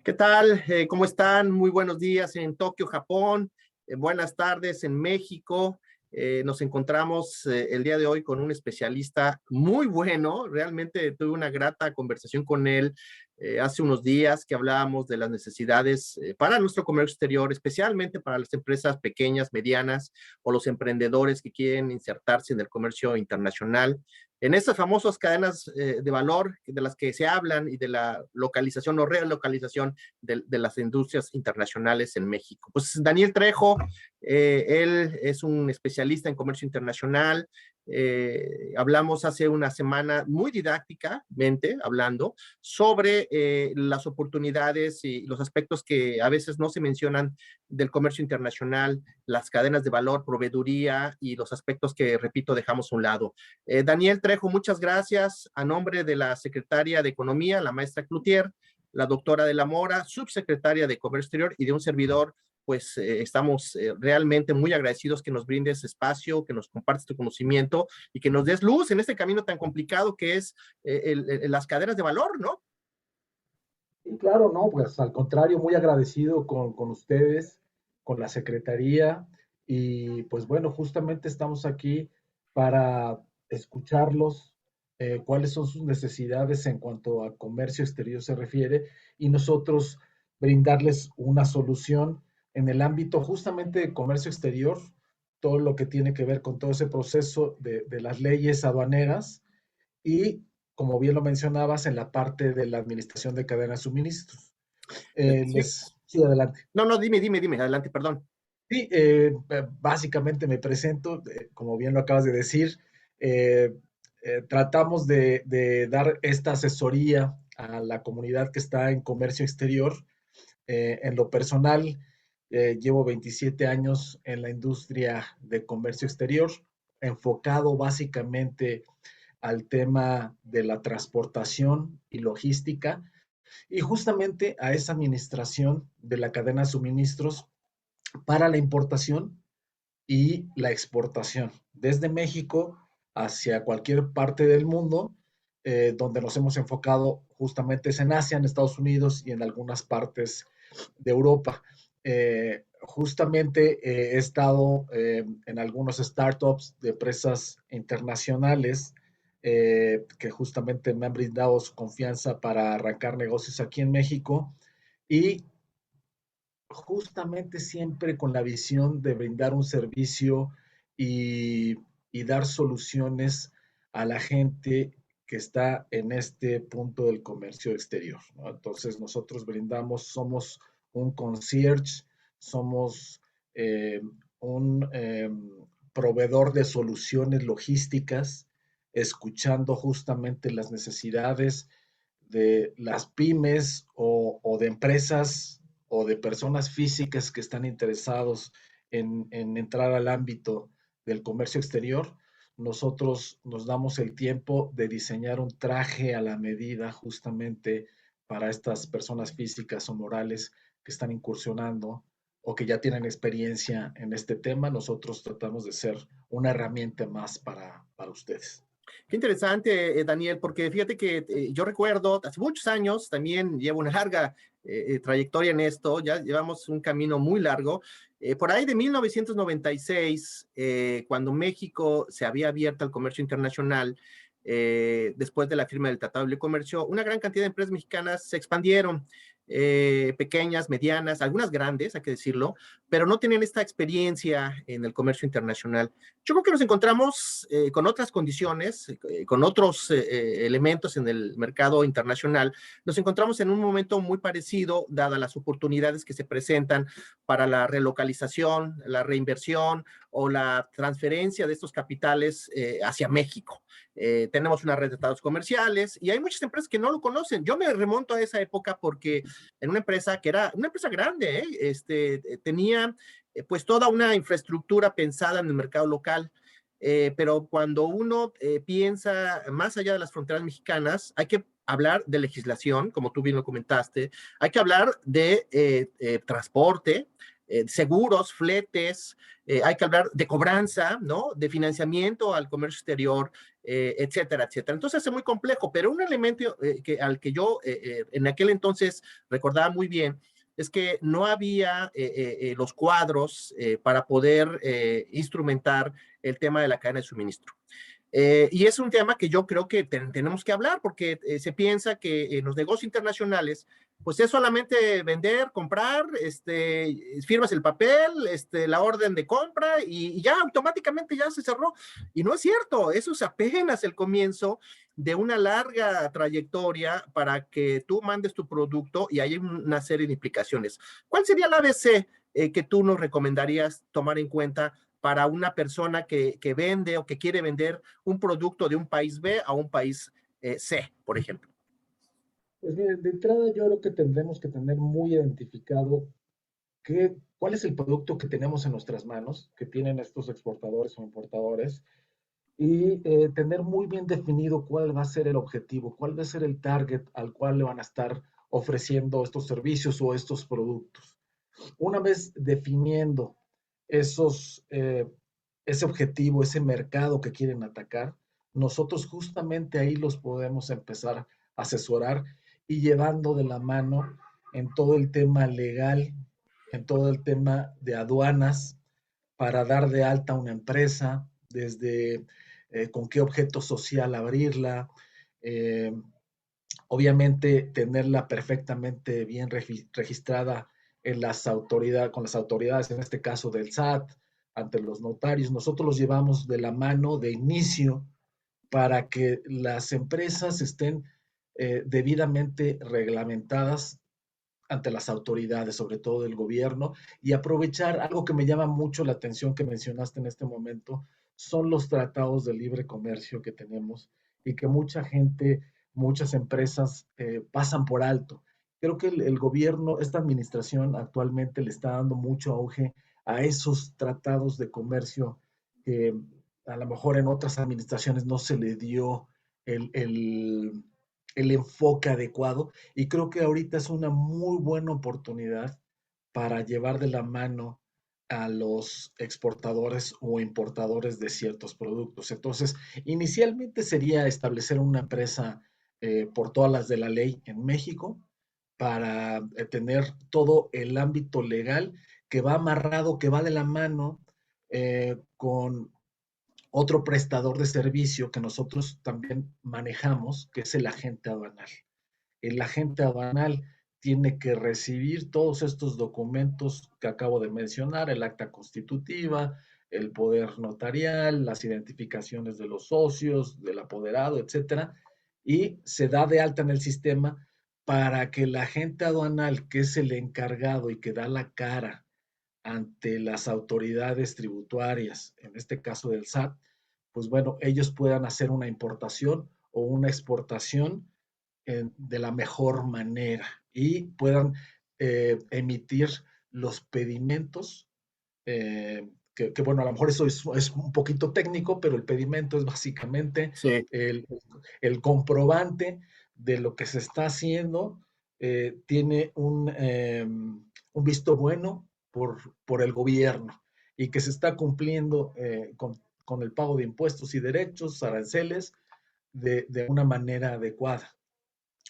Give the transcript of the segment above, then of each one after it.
¿Qué tal? ¿Cómo están? Muy buenos días en Tokio, Japón. Buenas tardes en México. Nos encontramos el día de hoy con un especialista muy bueno. Realmente tuve una grata conversación con él hace unos días que hablábamos de las necesidades para nuestro comercio exterior, especialmente para las empresas pequeñas, medianas o los emprendedores que quieren insertarse en el comercio internacional. En estas famosas cadenas de valor de las que se hablan y de la localización o relocalización de las industrias internacionales en México. Pues Daniel Trejo, él es un especialista en comercio internacional. Hablamos hace una semana muy didácticamente, hablando sobre las oportunidades y los aspectos que a veces no se mencionan del comercio internacional, las cadenas de valor, proveeduría y los aspectos que, repito, dejamos a un lado. Daniel Trejo, muchas gracias a nombre de la secretaria de Economía, la maestra Cloutier, la doctora de la Mora, subsecretaria de Comercio Exterior y de un servidor, pues estamos realmente muy agradecidos que nos brindes espacio, que nos compartes tu conocimiento y que nos des luz en este camino tan complicado que es las cadenas de valor, ¿no? Y claro, no, pues al contrario, muy agradecido con ustedes, con la Secretaría y pues bueno, justamente estamos aquí para escucharlos, cuáles son sus necesidades en cuanto a comercio exterior se refiere y nosotros brindarles una solución en el ámbito justamente de comercio exterior, todo lo que tiene que ver con todo ese proceso de las leyes aduaneras y, como bien lo mencionabas, en la parte de la administración de cadena de suministros. Sí. Sí, adelante. No, no, dime, adelante, perdón. Sí, básicamente me presento, como bien lo acabas de decir, eh, tratamos de dar esta asesoría a la comunidad que está en comercio exterior. En lo personal, llevo 27 años en la industria de comercio exterior, enfocado básicamente al tema de la transportación y logística y justamente a esa administración de la cadena de suministros para la importación y la exportación desde México hacia cualquier parte del mundo, donde nos hemos enfocado justamente es en Asia, en Estados Unidos y en algunas partes de Europa. Justamente he estado en algunos startups de empresas internacionales que justamente me han brindado su confianza para arrancar negocios aquí en México y justamente siempre con la visión de brindar un servicio y, y dar soluciones a la gente que está en este punto del comercio exterior, ¿no? Entonces nosotros brindamos, somos un concierge, somos eh, un proveedor de soluciones logísticas, escuchando justamente las necesidades de las pymes o de empresas o de personas físicas que están interesados en entrar al ámbito del comercio exterior, nosotros nos damos el tiempo de diseñar un traje a la medida justamente para estas personas físicas o morales que están incursionando o que ya tienen experiencia en este tema. Nosotros tratamos de ser una herramienta más para ustedes. Qué interesante, Daniel, porque fíjate que yo recuerdo, hace muchos años, también llevo una larga trayectoria en esto, ya llevamos un camino muy largo. Por ahí de 1996, cuando México se había abierto al comercio internacional, después de la firma del Tratado de Libre Comercio, una gran cantidad de empresas mexicanas se expandieron, pequeñas, medianas, algunas grandes, hay que decirlo, pero no tenían esta experiencia en el comercio internacional. Yo creo que nos encontramos con otras condiciones, con otros elementos en el mercado internacional. Nos encontramos en un momento muy parecido, dadas las oportunidades que se presentan para la relocalización, la reinversión o la transferencia de estos capitales hacia México. Tenemos una red de tratados comerciales y hay muchas empresas que no lo conocen. Yo me remonto a esa época porque en una empresa que era una empresa grande, tenía pues toda una infraestructura pensada en el mercado local. Pero cuando uno piensa más allá de las fronteras mexicanas, hay que hablar de legislación, como tú bien lo comentaste, hay que hablar de transporte, seguros, fletes, hay que hablar de cobranza, ¿no? De financiamiento al comercio exterior, etcétera, etcétera. Entonces es muy complejo, pero un elemento al que yo en aquel entonces recordaba muy bien es que no había los cuadros para poder instrumentar el tema de la cadena de suministro. Y es un tema que yo creo que tenemos que hablar porque se piensa que en los negocios internacionales, pues es solamente vender, comprar, firmas el papel, la orden de compra y ya automáticamente ya se cerró. Y no es cierto, eso es apenas el comienzo de una larga trayectoria para que tú mandes tu producto y hay una serie de implicaciones. ¿Cuál sería la ABC que tú nos recomendarías tomar en cuenta para una persona que vende o que quiere vender un producto de un país B a un país C, por ejemplo? Pues miren, de entrada yo creo que tendremos que tener muy identificado cuál es el producto que tenemos en nuestras manos, que tienen estos exportadores o importadores, y tener muy bien definido cuál va a ser el objetivo, cuál va a ser el target al cual le van a estar ofreciendo estos servicios o estos productos. Una vez definiendo esos, ese objetivo, ese mercado que quieren atacar, nosotros justamente ahí los podemos empezar a asesorar y llevando de la mano en todo el tema legal, en todo el tema de aduanas, para dar de alta una empresa, desde con qué objeto social abrirla, eh, obviamente tenerla perfectamente bien registrada en las autoridades, con las autoridades, en este caso del SAT, ante los notarios. Nosotros los llevamos de la mano de inicio para que las empresas estén debidamente reglamentadas ante las autoridades, sobre todo del gobierno, y aprovechar algo que me llama mucho la atención que mencionaste en este momento, son los tratados de libre comercio que tenemos y que mucha gente, muchas empresas pasan por alto. Creo que el gobierno, esta administración actualmente le está dando mucho auge a esos tratados de comercio que a lo mejor en otras administraciones no se le dio el, el, el enfoque adecuado y creo que ahorita es una muy buena oportunidad para llevar de la mano a los exportadores o importadores de ciertos productos. Entonces, inicialmente sería establecer una empresa por todas las de la ley en México para tener todo el ámbito legal que va amarrado, que va de la mano con otro prestador de servicio que nosotros también manejamos, que es el agente aduanal. El agente aduanal tiene que recibir todos estos documentos que acabo de mencionar, el acta constitutiva, el poder notarial, las identificaciones de los socios, del apoderado, etcétera, y se da de alta en el sistema para que el agente aduanal, que es el encargado y que da la cara ante las autoridades tributarias, en este caso del SAT, pues bueno, ellos puedan hacer una importación o una exportación de la mejor manera y puedan emitir los pedimentos, bueno, a lo mejor eso es un poquito técnico, pero el pedimento es básicamente Sí, el, el comprobante de lo que se está haciendo, tiene un visto bueno por el gobierno y que se está cumpliendo con el pago de impuestos y derechos, aranceles, de una manera adecuada.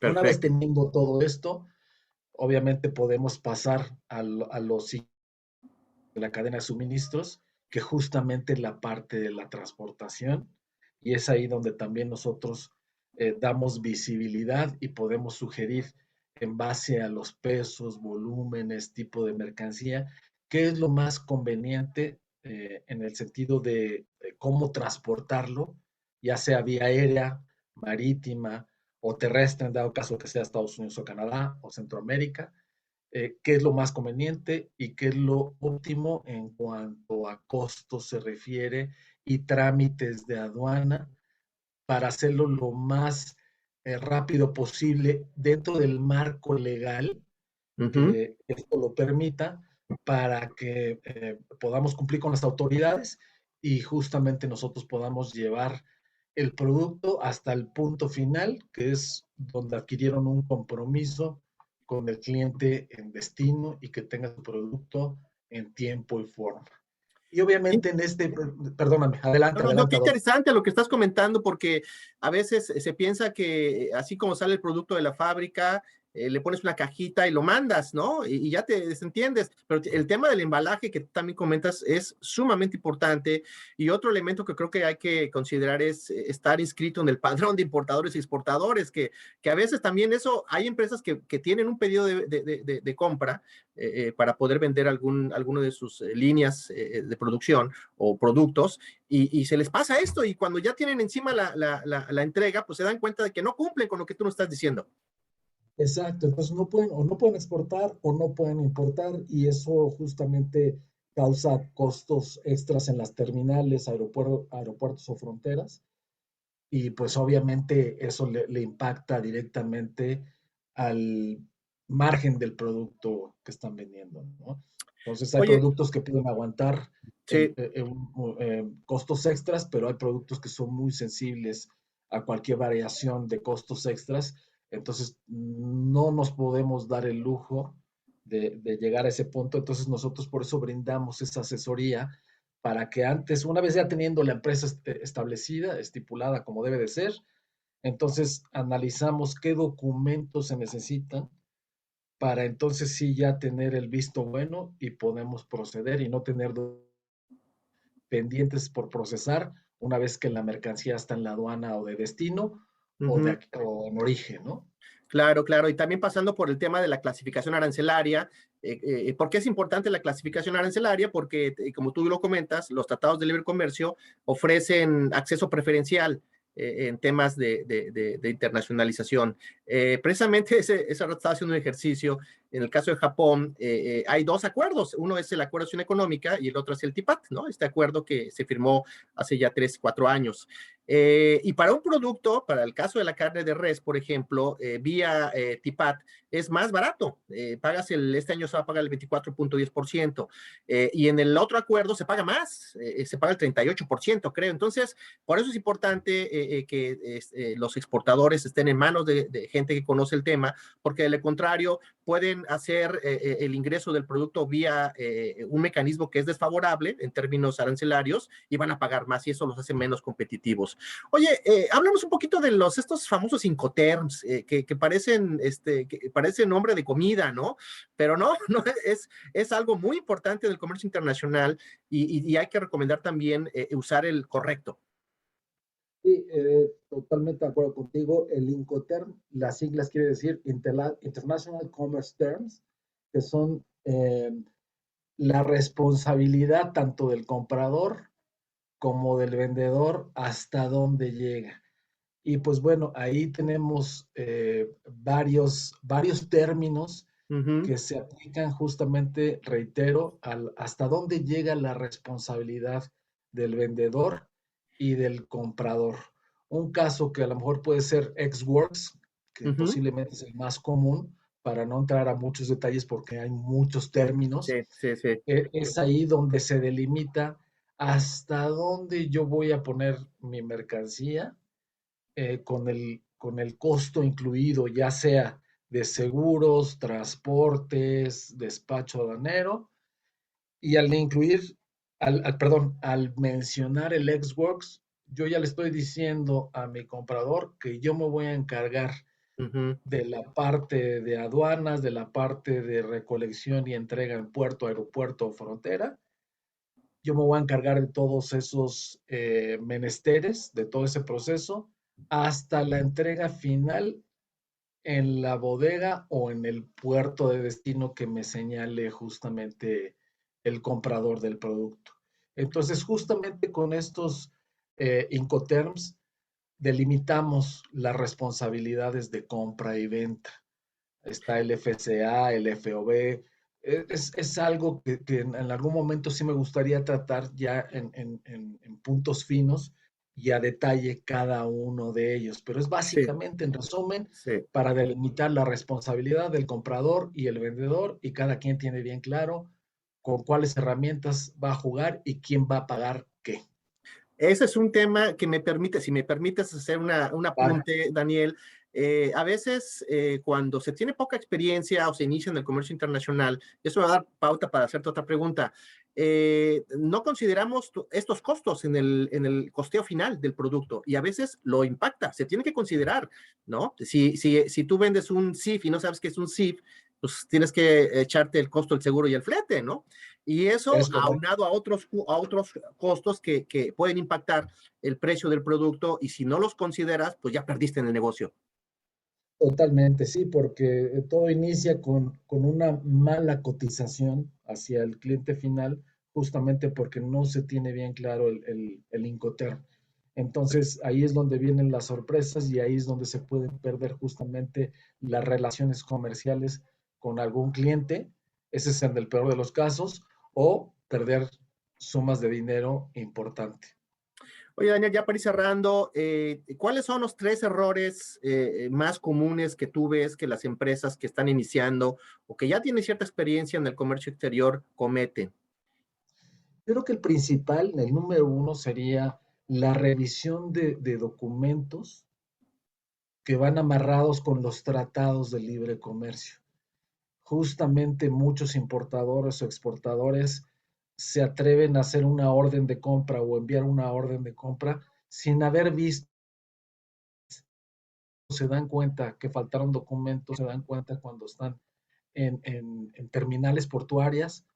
Una vez perfecto. teniendo todo esto, obviamente podemos pasar a los de la cadena de suministros, que justamente es la parte de la transportación, y es ahí donde también nosotros damos visibilidad y podemos sugerir en base a los pesos, volúmenes, tipo de mercancía, qué es lo más conveniente en el sentido de cómo transportarlo, ya sea vía aérea, marítima o terrestre, en dado caso que sea Estados Unidos o Canadá o Centroamérica, qué es lo más conveniente y qué es lo óptimo en cuanto a costos se refiere y trámites de aduana para hacerlo lo más rápido posible dentro del marco legal Ujú. que esto lo permita para que podamos cumplir con las autoridades y justamente nosotros podamos llevar el producto hasta el punto final, que es donde adquirieron un compromiso con el cliente en destino y que tenga su producto en tiempo y forma. Y obviamente en perdóname, No, adelante, no, no, qué adelante, Adolfo. interesante lo que estás comentando, porque a veces se piensa que así como sale el producto de la fábrica, le pones una cajita y lo mandas, ¿no? Y ya te desentiendes. Pero el tema del embalaje que tú también comentas es sumamente importante. Y otro elemento que creo que hay que considerar es estar inscrito en el padrón de importadores y exportadores, que a veces también eso, hay empresas que tienen un pedido de compra para poder vender alguno de sus líneas de producción o productos y se les pasa esto y cuando ya tienen encima la entrega, pues se dan cuenta de que no cumplen con lo que tú nos estás diciendo. Exacto, entonces no pueden exportar o no pueden importar y eso justamente causa costos extras en las terminales, aeropuertos o fronteras y pues obviamente eso le impacta directamente al margen del producto que están vendiendo, ¿no? Entonces hay Oye, productos que pueden aguantar sí, costos extras, pero hay productos que son muy sensibles a cualquier variación de costos extras. Entonces no nos podemos dar el lujo de llegar a ese punto. Entonces nosotros por eso brindamos esa asesoría para que antes, una vez ya teniendo la empresa establecida, estipulada como debe de ser, entonces analizamos qué documentos se necesitan para entonces sí ya tener el visto bueno y podemos proceder y no tener pendientes por procesar una vez que la mercancía está en la aduana o de destino ujú. o en origen, ¿no? Claro, claro. Y también pasando por el tema de la clasificación arancelaria. ¿Por qué es importante la clasificación arancelaria? Porque, como tú lo comentas, los tratados de libre comercio ofrecen acceso preferencial en temas de internacionalización. Precisamente ese rato estaba haciendo un ejercicio. En el caso de Japón, hay dos acuerdos. Uno es el Acuerdo de Acción Económica y el otro es el TIPAT, ¿no? Este acuerdo que se firmó hace ya 3, 4 años. Y para un producto, para el caso de la carne de res, por ejemplo, vía TIPAT, es más barato. Este año se va a pagar el 24.10%. Y en el otro acuerdo se paga más, se paga el 38%, creo. Entonces, por eso es importante que los exportadores estén en manos de gente que conoce el tema, porque de lo contrario pueden hacer el ingreso del producto vía un mecanismo que es desfavorable en términos arancelarios y van a pagar más y eso los hace menos competitivos. Oye, háblanos un poquito de estos famosos Incoterms que parecen, que parecen nombre de comida, ¿no? Pero no, no es algo muy importante en el comercio internacional y hay que recomendar también usar el correcto. Sí, totalmente de acuerdo contigo. El Incoterm, las siglas quiere decir International Commerce Terms, que son la responsabilidad tanto del comprador como del vendedor hasta dónde llega. Y pues bueno, ahí tenemos varios términos Uh -huh, que se aplican justamente, reitero, hasta dónde llega la responsabilidad del vendedor y del comprador. Un caso que a lo mejor puede ser ex-works, que uh -huh. posiblemente es el más común, para no entrar a muchos detalles porque hay muchos Sí, términos, sí, sí. es ahí donde se delimita hasta dónde yo voy a poner mi mercancía con el costo incluido, ya sea de seguros, transportes, despacho aduanero, y al incluir, perdón, al mencionar el Xworks, yo ya le estoy diciendo a mi comprador que yo me voy a encargar Uh -huh. de la parte de aduanas, de la parte de recolección y entrega en puerto, aeropuerto o frontera. Yo me voy a encargar de todos esos menesteres, de todo ese proceso, hasta la entrega final en la bodega o en el puerto de destino que me señale justamente el comprador del producto. Entonces, justamente con estos Incoterms delimitamos las responsabilidades de compra y venta. Está el FCA, el FOB. Es algo que en algún momento sí me gustaría tratar ya en puntos finos y a detalle cada uno de ellos, pero es Sí, básicamente, en resumen, sí. para delimitar la responsabilidad del comprador y el vendedor y cada quien tiene bien claro con cuáles herramientas va a jugar y quién va a pagar qué. Ese es un tema que me permite, si me permites hacer un Vale. apunte, Daniel. A veces cuando se tiene poca experiencia o se inicia en el comercio internacional, eso me va a dar pauta para hacerte otra pregunta, no consideramos estos costos en el costeo final del producto y a veces lo impacta, se tiene que considerar, ¿no? Si tú vendes un SIF y no sabes qué es un SIF, pues tienes que echarte el costo del seguro y el flete, ¿no? Y eso Es correcto. aunado a otros costos que pueden impactar el precio del producto y si no los consideras, pues ya perdiste en el negocio. Totalmente, sí, porque todo inicia con una mala cotización hacia el cliente final, justamente porque no se tiene bien claro el Incoterm. Entonces, ahí es donde vienen las sorpresas y ahí es donde se pueden perder justamente las relaciones comerciales con algún cliente, ese es en el peor de los casos, o perder sumas de dinero importante. Oye, Daniel, ya para ir cerrando, ¿cuáles son los 3 errores más comunes que tú ves que las empresas que están iniciando o que ya tienen cierta experiencia en el comercio exterior cometen? Yo creo que el principal, el número uno, sería la revisión de documentos que van amarrados con los tratados de libre comercio. Justamente muchos importadores o exportadores se atreven a hacer una orden de compra o enviar una orden de compra sin haber visto, se dan cuenta que faltaron documentos, se dan cuenta cuando están en terminales portuarias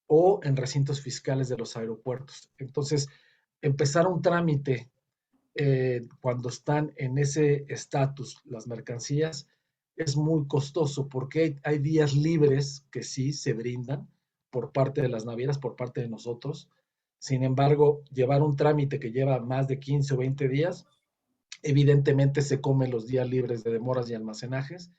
o en recintos fiscales de los aeropuertos. Entonces, empezar un trámite cuando están en ese estatus las mercancías es muy costoso porque hay días libres que sí se brindan por parte de las navieras, por parte de nosotros. Sin embargo, llevar un trámite que lleva más de 15 o 20 días, evidentemente se comen los días libres de demoras y almacenajes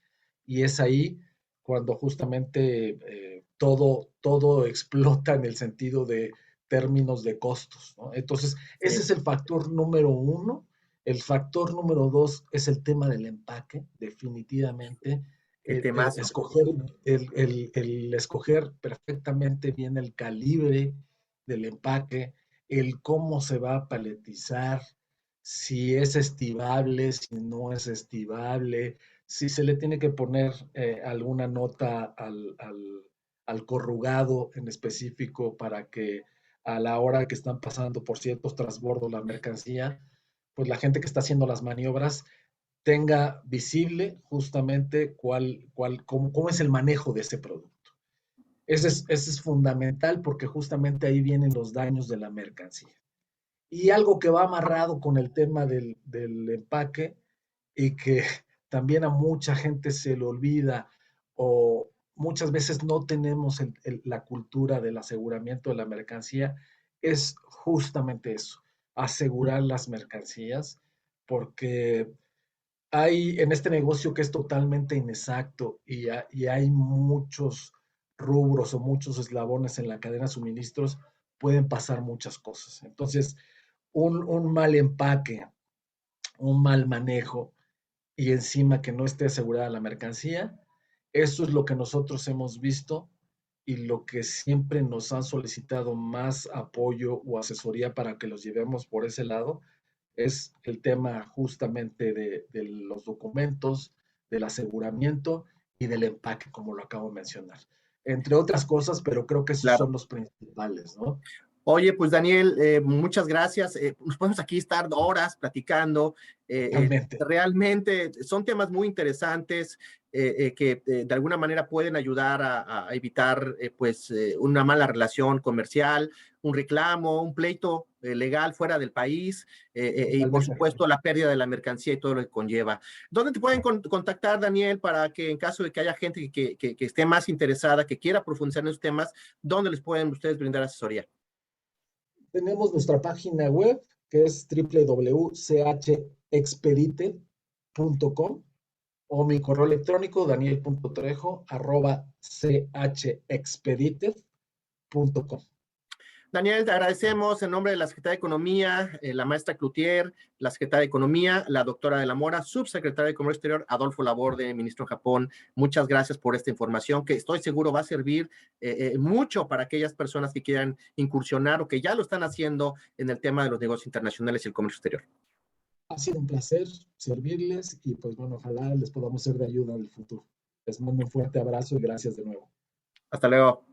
y es ahí cuando justamente todo explota en el sentido de términos de costos, ¿no? Entonces, ese Sí, es el factor número uno. El factor número dos es el tema del empaque, definitivamente. qué temazo. Escoger, el escoger perfectamente bien el calibre del empaque, el cómo se va a paletizar, si es estivable, si no es estivable, si se le tiene que poner alguna nota al corrugado en específico para que a la hora que están pasando por ciertos transbordos la mercancía, pues la gente que está haciendo las maniobras tenga visible justamente cómo es el manejo de ese producto. Ese es fundamental porque justamente ahí vienen los daños de la mercancía. Y algo que va amarrado con el tema del empaque y que también a mucha gente se le olvida o muchas veces no tenemos la cultura del aseguramiento de la mercancía, es justamente eso, asegurar las mercancías, porque hay en este negocio que es totalmente inexacto y hay muchos rubros o muchos eslabones en la cadena de suministros, pueden pasar muchas cosas. Entonces, un mal empaque, un mal manejo y encima que no esté asegurada la mercancía, eso es lo que nosotros hemos visto y lo que siempre nos han solicitado más apoyo o asesoría para que los llevemos por ese lado, es el tema justamente de los documentos, del aseguramiento y del empaque, como lo acabo de mencionar. Entre otras cosas, pero creo que esos Claro. son los principales, ¿no? Oye, pues Daniel, muchas gracias. Nos podemos aquí estar horas platicando. Totalmente. Realmente son temas muy interesantes que de alguna manera pueden ayudar a evitar pues una mala relación comercial, un reclamo, un pleito legal fuera del país y por Totalmente de supuesto acuerdo. la pérdida de la mercancía y todo lo que conlleva. ¿Dónde te pueden contactar, Daniel, para que en caso de que haya gente que esté más interesada, que quiera profundizar en esos temas, dónde les pueden ustedes brindar asesoría? Tenemos nuestra página web que es www.chexpedite.com o mi correo electrónico daniel.trejo@chexpedite.com. Daniel, te agradecemos en nombre de la Secretaría de Economía, la maestra Cloutier, la Secretaria de Economía, la doctora de la Mora, subsecretaria de Comercio Exterior, Adolfo Laborde, ministro en Japón. Muchas gracias por esta información que estoy seguro va a servir mucho para aquellas personas que quieran incursionar o que ya lo están haciendo en el tema de los negocios internacionales y el comercio exterior. Ha sido un placer servirles y pues bueno, ojalá les podamos ser de ayuda en el futuro. Les mando un fuerte abrazo y gracias de nuevo. Hasta luego.